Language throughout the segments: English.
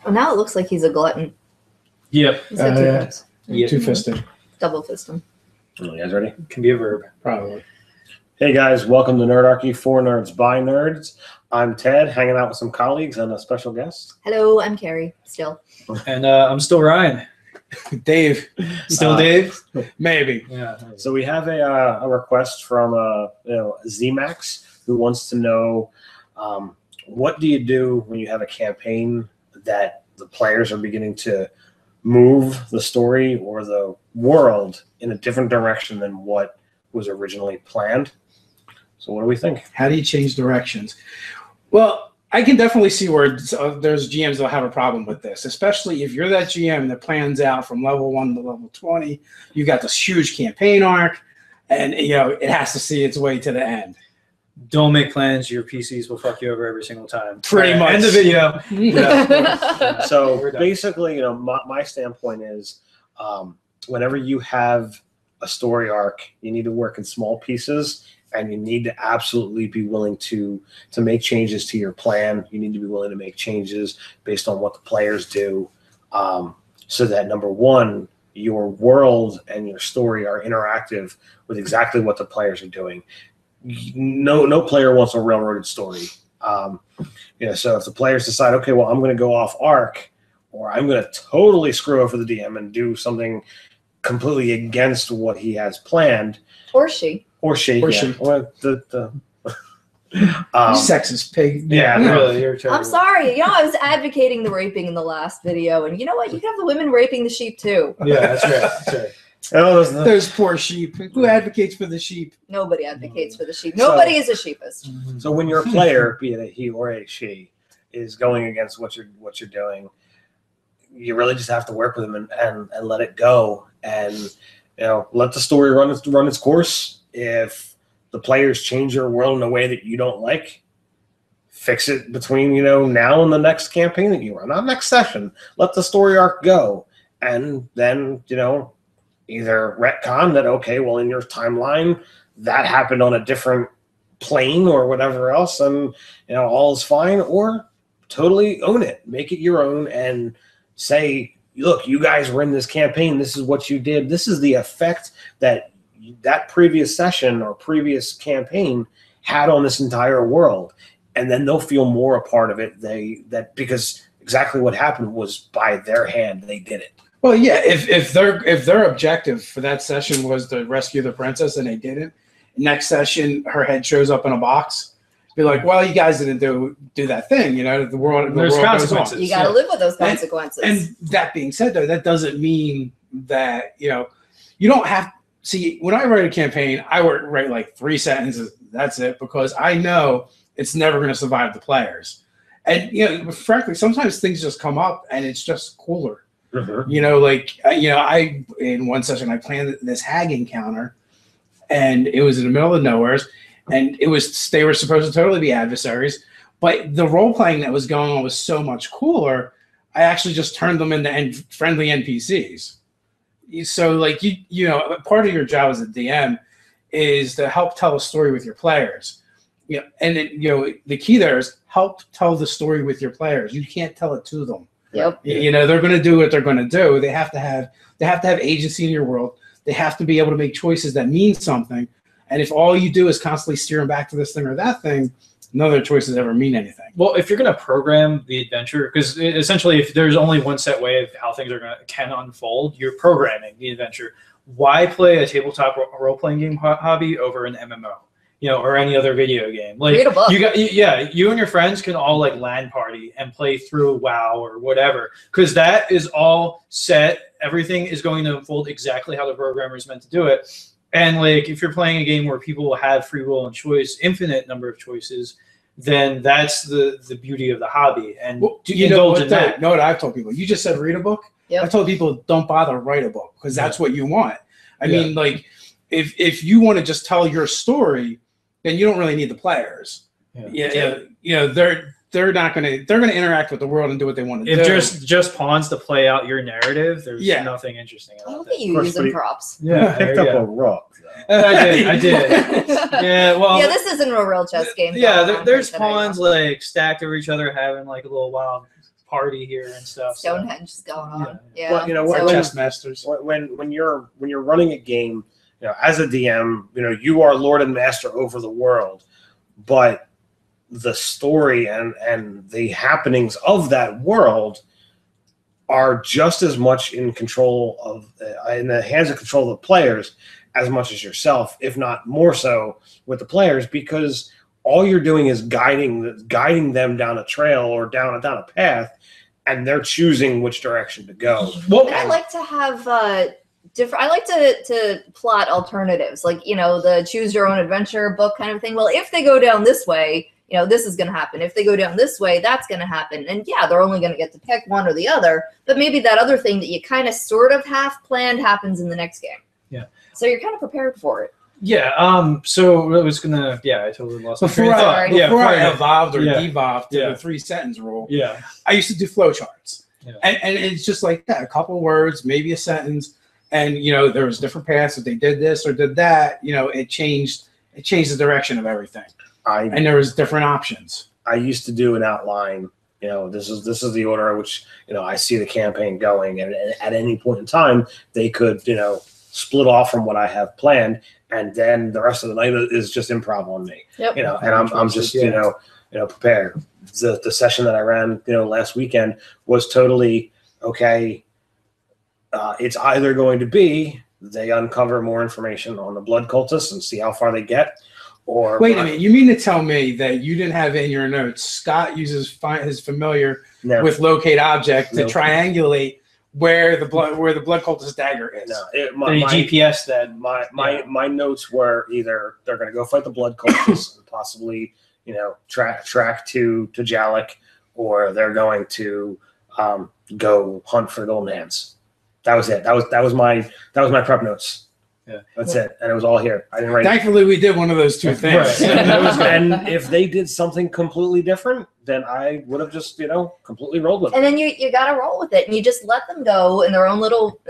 Oh, now it looks like he's a glutton. Yep. He's got two cups. Yep. Two-fisted. Double fist him. You guys ready? Can be a verb. Probably. Hey guys, welcome to Nerdarchy for Nerds by Nerds. I'm Ted, hanging out with some colleagues and a special guest. Hello, I'm Carrie. Still. And I'm still Ryan. Dave. Still Dave? Maybe. Yeah. So we have a request from ZMax, who wants to know what do you do when you have a campaign that the players are beginning to move the story or the world in a different direction than what was originally planned? So what do we think? How do you change directions? Well, I can definitely see where there's GMs that'll have a problem with this, especially if you're that GM that plans out from level 1 to level 20. You've got this huge campaign arc, and it has to see its way to the end. Don't make plans. Your PCs will fuck you over every single time. Pretty much. End the video. Yeah. So basically, my standpoint is whenever you have a story arc, you need to work in small pieces, and you need to absolutely be willing to make changes to your plan. You need to be willing to make changes based on what the players do, so that, number one, your world and your story are interactive with exactly what the players are doing. No player wants a railroaded story. So if the players decide, okay, well, I'm going to go off arc, or I'm going to totally screw over the DM and do something completely against what he has planned, Or she. Or she. Or the sexist pig. Yeah, really. You're terrible. I'm sorry. I was advocating the raping in the last video, and you know what? You can have the women raping the sheep too. Yeah, that's right. That's right. Those poor sheep. Who advocates for the sheep? Nobody advocates for the sheep. Nobody is a sheepist. So when your player, be it a he or a she, is going against what you're doing, you really just have to work with them and let it go, and let the story run its course. If the players change your world in a way that you don't like, fix it between now and the next campaign that you run, not next session. Let the story arc go, and then either retcon that, okay, well, in your timeline that happened on a different plane or whatever else, and all is fine, or totally own it, make it your own, and say, look, you guys were in this campaign, this is what you did, this is the effect that previous session or previous campaign had on this entire world. And then they'll feel more a part of it, because exactly what happened was by their hand, they did it. Well, yeah, if their objective for that session was to rescue the princess and they didn't, next session her head shows up in a box, be like, well, you guys didn't do that thing, the world. There's world consequences. You got to live with those consequences. And that being said, though, that doesn't mean that you don't have. See, when I write a campaign, I write like 3 sentences. That's it, because I know it's never going to survive the players. And frankly, sometimes things just come up and it's just cooler. Mm-hmm. I in one session I planned this hag encounter, and it was in the middle of nowhere, and they were supposed to totally be adversaries, but the role playing that was going on was so much cooler. I actually just turned them into friendly NPCs. So part of your job as a DM is to help tell a story with your players. And the key there is help tell the story with your players. You can't tell it to them. Yep. They're going to do what they're going to do. They have to have agency in your world. They have to be able to make choices that mean something. And if all you do is constantly steer them back to this thing or that thing, none of their choices ever mean anything. Well, if you're going to program the adventure, because essentially if there's only one set way of how things can unfold, you're programming the adventure. Why play a tabletop role-playing game hobby over an MMO? Or any other video game. Read a book. You and your friends can all LAN party and play through WoW or whatever, because that is all set. Everything is going to unfold exactly how the programmer is meant to do it. And if you're playing a game where people will have free will and choice, infinite number of choices, then that's the beauty of the hobby. And you know what I've told people? You just said read a book. Yep. I told people don't bother write a book, because that's what you want. I mean, if you want to just tell your story, then you don't really need the players. They're not going to interact with the world and do what they want to do. If just pawns to play out your narrative, there's nothing interesting about Look at you using props. Yeah, picked up a rock. I did. This isn't a real chess game. There's pawns stacked over each other, having a little wild party here and stuff. So. Stonehenge is going on. Yeah. Well, you know, We're when- chess masters. when you're running a game, you know, as a DM, you know, you are lord and master over the world, but the story and the happenings of that world are just as much in control of in the hands of control of the players as much as yourself, if not more so with the players, because all you're doing is guiding them down a trail or down a path, and they're choosing which direction to go. And I like to have different. I like to plot alternatives, like, you know, the choose your own adventure book kind of thing. Well, if they go down this way, you know, this is going to happen. If they go down this way, that's going to happen. And yeah, they're only going to get to pick one or the other. But maybe that other thing that you kind of sort of half planned happens in the next game. Yeah. So you're kind of prepared for it. Yeah. So I was gonna. Yeah, I totally lost my train Before of thought. before I Yeah. evolved or Yeah. devolved to Yeah. the 3-sentence rule, Yeah. I used to do flowcharts. Yeah. And it's just like that, a couple words, maybe a sentence, and you know, there was different paths. If they did this or did that, you know, it changed the direction of everything. And there was different options. I used to do an outline. You know, this is the order in which, you know, I see the campaign going, and at any point in time, they could, you know, split off from what I have planned, and then the rest of the night is just improv on me. Yep. You know, and I'm just you know prepared. The session that I ran, you know, last weekend was totally okay. It's either going to be they uncover more information on the blood cultists and see how far they get, or Wait a minute, you mean to tell me that you didn't have in your notes Scott uses his familiar no, with locate object to No. triangulate where the blood cultist dagger is? no, Then you GPS that. my notes were either they're going to go fight the blood cultists and possibly, you know, track to Jalek, or they're going to go hunt for the golden hands. That was it. That was my prep notes. Yeah. That's it, and it was all here. I didn't write. Thankfully, we did one of those two things. Right. That was good. And if they did something completely different, then I would have just, you know, completely rolled with it. And then you got to roll with it, and you just let them go in their own little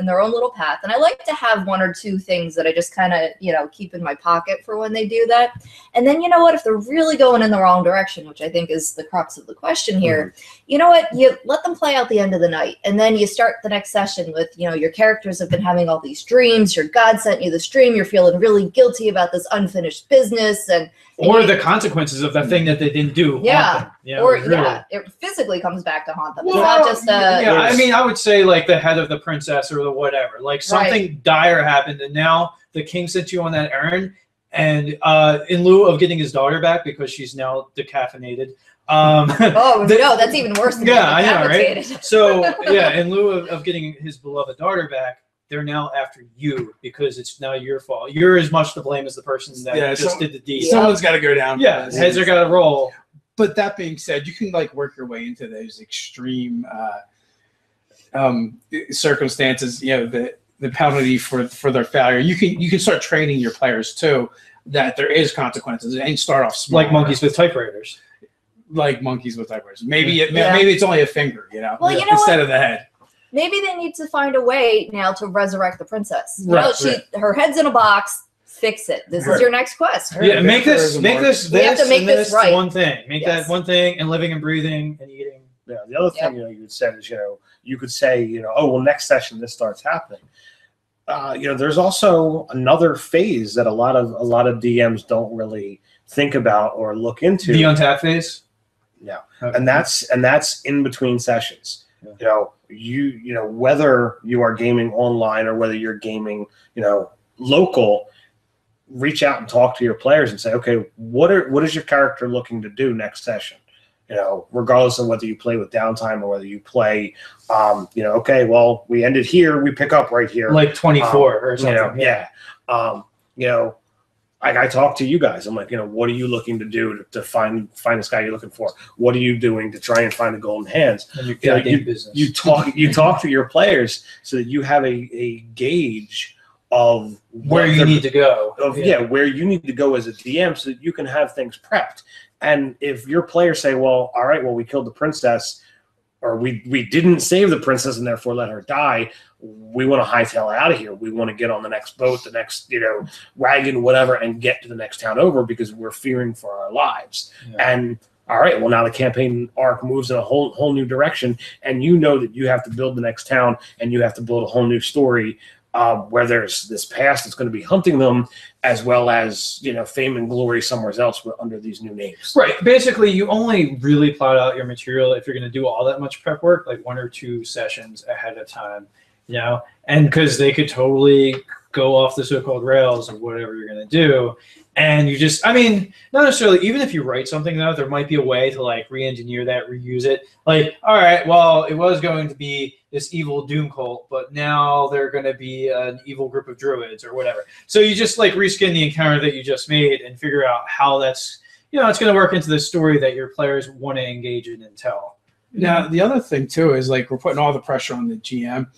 path. And I like to have one or two things that I just kind of, you know, keep in my pocket for when they do that. And then, you know what, if they're really going in the wrong direction, which I think is the crux of the question here, you know what, you let them play out the end of the night, and then you start the next session with, you know, your characters have been having all these dreams, your God sent you this dream, you're feeling really guilty about this unfinished business, Or the consequences of that thing that they didn't do. Yeah. haunt them. You know, or really. yeah, it physically comes back to haunt them. It's Well, not just yeah, I mean, I would say like the head of the princess or the whatever. Like something dire happened, and now the king sent you on that errand, and in lieu of getting his daughter back because she's now decaffeinated. oh no, that's even worse than Yeah, I know, right? decapitated. So yeah, in lieu of getting his beloved daughter back, they're now after you because it's now your fault. You're as much to blame as the person that just did the deed. Someone's got to go down. Yeah, for this. heads are got to roll. But that being said, you can like work your way into those extreme circumstances. You know, the penalty for their failure. You can start training your players too that there is consequences and start off small. Like monkeys with typewriters. Like monkeys with typewriters. Maybe it's only a finger. You know, Well, you know instead of the head. Maybe they need to find a way now to resurrect the princess. You Right, know, her head's in a box. Fix it. This is Right. your next quest. Yeah, make this We have to make and this right. one thing. Make Yes. that one thing, and living and breathing and eating. Yeah. The other thing, you know, you said is, you know, you could say, you know, oh well, next session this starts happening. You know, there's also another phase that a lot of DMs don't really think about or look into. The untap phase. Yeah, Okay. and that's in between sessions. Yeah. You know whether you are gaming online or whether you're gaming, you know, local. Reach out and talk to your players and say, okay, what is your character looking to do next session? You know, regardless of whether you play with downtime or whether you play, you know, okay, well, we ended here, we pick up right here, Like 24 or something. you know, yeah. You know, like I talk to you guys. I'm like, you know, what are you looking to do to find this guy you're looking for? What are you doing to try and find the golden hands? And your You know, goddamn business. You talk to your players so that you have a gauge of where you need to go. where you need to go as a DM so that you can have things prepped. And if your players say, well, all right, well, we killed the princess, or we didn't save the princess and therefore let her die, we want to hightail out of here. We want to get on the next boat, the next, you know, wagon, whatever, and get to the next town over because we're fearing for our lives. Yeah. And all right, well, now the campaign arc moves in a whole new direction, and you know that you have to build the next town, and you have to build a whole new story where there's this past that's going to be hunting them, as well as, you know, fame and glory somewhere else under these new names. Right. Basically, you only really plot out your material if you're going to do all that much prep work, like 1 or 2 sessions ahead of time, you know, and because they could totally go off the so-called rails of whatever you're going to do. And you just, I mean, not necessarily, even if you write something, though, there might be a way to, like, re-engineer that, reuse it. Like, all right, well, it was going to be this evil doom cult, but now they're going to be an evil group of druids or whatever. So you just, like, reskin the encounter that you just made and figure out how that's, you know, it's going to work into the story that your players want to engage in and tell. Now, the other thing, too, is, like, we're putting all the pressure on the GM.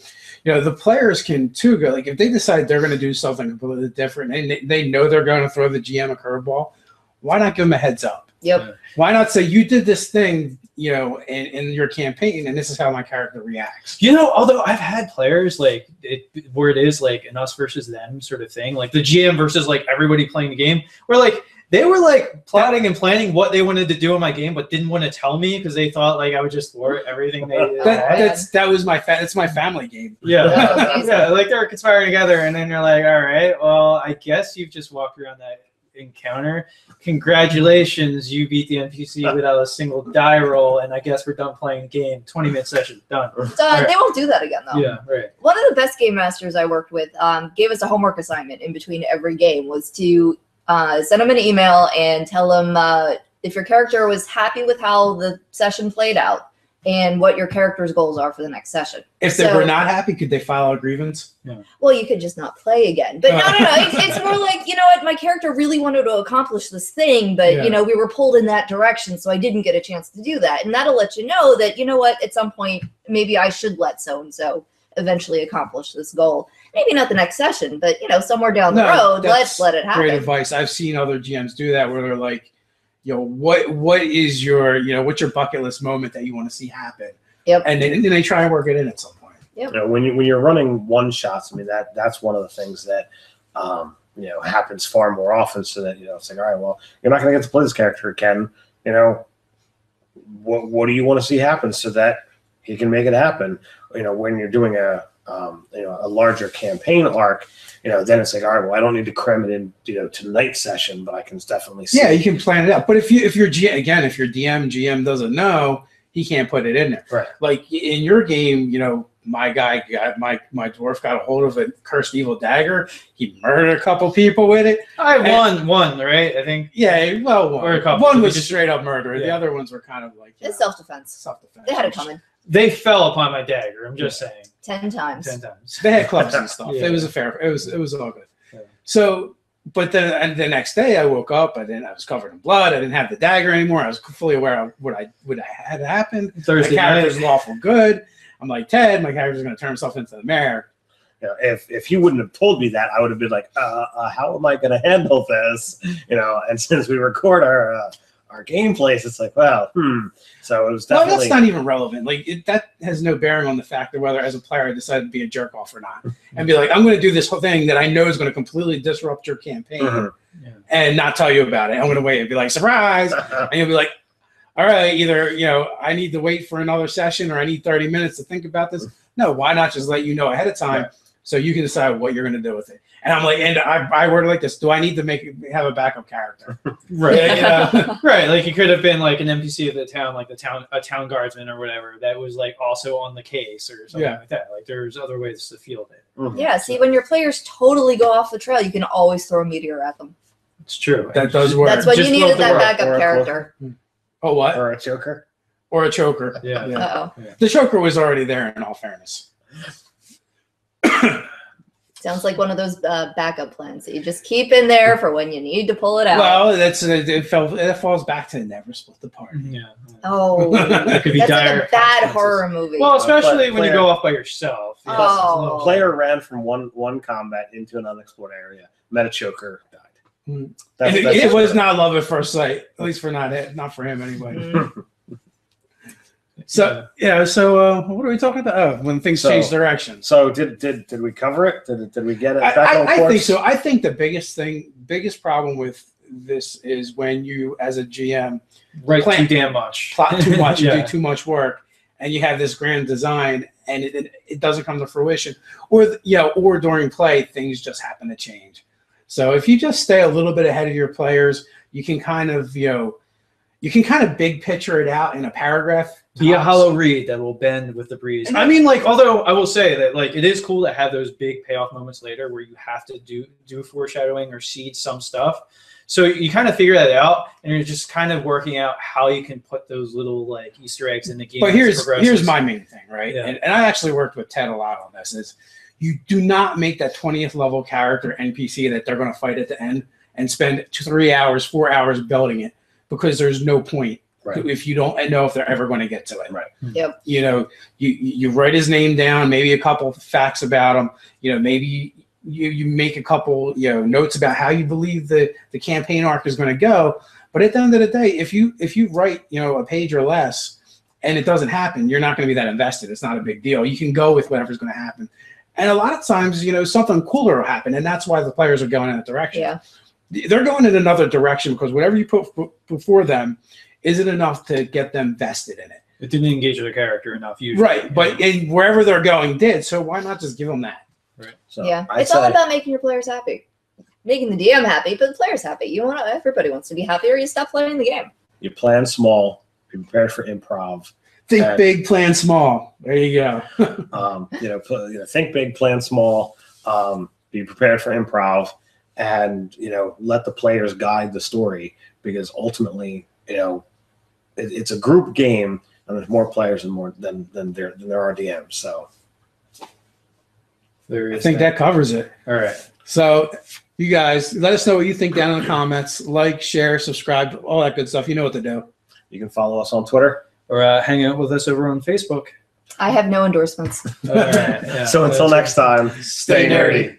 You know, the players can, too, go, like, if they decide they're going to do something completely different and they know they're going to throw the GM a curveball, why not give them a heads up? Yep. Why not say, you did this thing, you know, in your campaign, and this is how my character reacts? You know, although I've had players, like, where it is, like, an us versus them sort of thing, like the GM versus, like, everybody playing the game, where, like, they were, like, plotting and planning what they wanted to do in my game, but didn't want to tell me because they thought, like, I would just thwart everything they did. That's my family game. Yeah. Yeah, like, they're conspiring together, and then you're like, all right, well, I guess you've just walked around that encounter. Congratulations, you beat the NPC without a single die roll, and I guess we're done playing the game. 20-minute session, done. Right. They won't do that again, though. Yeah, right. One of the best game masters I worked with gave us a homework assignment in between every game, was to send them an email and tell them if your character was happy with how the session played out and what your character's goals are for the next session. If they were not happy, could they file a grievance? Yeah. Well, you could just not play again. But no. It's more like, you know what, my character really wanted to accomplish this thing, but, you know, we were pulled in that direction, so I didn't get a chance to do that. And that'll let you know that, you know what, at some point, maybe I should let so-and-so eventually accomplish this goal. Maybe not the next session, but, you know, somewhere down the road, let's let it happen. Great advice. I've seen other GMs do that where they're like, you know, what is your, you know, what's your bucket list moment that you want to see happen? Yep. And then they try and work it in at some point. Yep. You know, when you're running one shots, I mean, that's one of the things that you know, happens far more often. So that, you know, it's like, all right, well, you're not going to get to play this character again. You know, what do you want to see happen so that he can make it happen? You know, when you're doing a you know, a larger campaign arc, you know, then it's like, all right, well, I don't need to cram it in, you know, to the night session, but I can definitely see. Yeah, you can plan it out. But if your GM doesn't know, he can't put it in there. Right. Like in your game, you know, my guy got my dwarf got a hold of a cursed evil dagger. He murdered a couple people with it. I won one, right? I think. Yeah, well, one. Or a couple. One was just straight up murder. Yeah. The other ones were kind of like It's self-defense. Self-defense. They had it coming. They fell upon my dagger. I'm just saying. 10 times. 10 times. They had clubs and stuff. Yeah. It was it was all good. Yeah. So, but then and the next day I woke up. I was covered in blood. I didn't have the dagger anymore. I was fully aware of what had happened. Thursday my character's night. lawful good. I'm like, Ted, my character's going to turn himself into the mayor. You know, if he wouldn't have told me that, I would have been like, how am I going to handle this? You know, and since we record our gameplays, it's like, well, So it was definitely. Well, that's not even relevant. Like that has no bearing on the fact of whether, as a player, I decided to be a jerk off or not, and be like, I'm going to do this whole thing that I know is going to completely disrupt your campaign, and not tell you about it. I'm going to wait and be like, surprise, and you'll be like, all right, either, you know, I need to wait for another session or I need 30 minutes to think about this. No, why not just let you know ahead of time so you can decide what you're going to do with it? And I'm like, and I worded like this: do I need to have a backup character? Right. Yeah, you know? Right. Like it could have been like an NPC of the town, like a town guardsman or whatever that was like also on the case or something like that. Like there's other ways to field it. Yeah. See, when your players totally go off the trail, you can always throw a meteor at them. It's true. That does work. That's when Just you needed that or backup a character. Oh, what? Or a choker. Or a choker. Yeah. Uh-oh. The choker was already there, in all fairness. Sounds like one of those backup plans that you just keep in there for when you need to pull it out. Well, it falls back to never split the party. Yeah. Oh, That could be that's dire like a bad consequences. horror movie. Well, especially when you player- go off by yourself. Yeah. Oh. Player ran from one combat into an unexplored area. Met a choker, died. And That's it was not love at first sight, at least for not for him anyway. Mm. So what are we talking about? Oh, when things change directions. So did we cover it? Did we get it back on I course? think so. I think the biggest problem with this is when you, as a GM, Right, plan- too damn much. plot too much Yeah. and do too much work, and you have this grand design, and it doesn't come to fruition, or or during play things just happen to change. So if you just stay a little bit ahead of your players, you can kind of big picture it out in a paragraph. Be a tops. hollow reed that will bend with the breeze. I mean, like, although I will say that, like, it is cool to have those big payoff moments later where you have to do foreshadowing or seed some stuff. So you kind of figure that out, and you're just kind of working out how you can put those little like Easter eggs in the game. But here's my main thing, right? Yeah. And I actually worked with Ted a lot on this. Is you do not make that 20th level character NPC that they're going to fight at the end and spend 3 hours, 4 hours building it, because there's no point if you don't know if they're ever going to get to it. Right. Yep. You write his name down, maybe a couple of facts about him. Maybe you make a couple notes about how you believe the campaign arc is going to go. But at the end of the day, if you write a page or less and it doesn't happen, you're not going to be that invested. It's not a big deal. You can go with whatever's going to happen. And a lot of times, something cooler will happen, and that's why the players are going in that direction. Yeah. They're going in another direction because whatever you put before them isn't enough to get them vested in it. It didn't engage their character enough, usually. Right, but wherever they're going did, so why not just give them that? Right. So Yeah, I'd it's all say- about making your players happy, making the DM happy, but the players happy. Everybody wants to be happy, or you stop playing the game. You plan small, be prepared for improv. Think And- big, plan small. There you go. Think big, plan small. Be prepared for improv, and let the players guide the story, because ultimately, it's a group game, and there's more players than there are DMs. So There I is think that covers it. All right. So you guys, let us know what you think down in the comments. Like, share, subscribe, all that good stuff. You know what to do. you can follow us on Twitter. Or hang out with us over on Facebook. I have no endorsements. All right. Yeah. So until next time, Stay nerdy.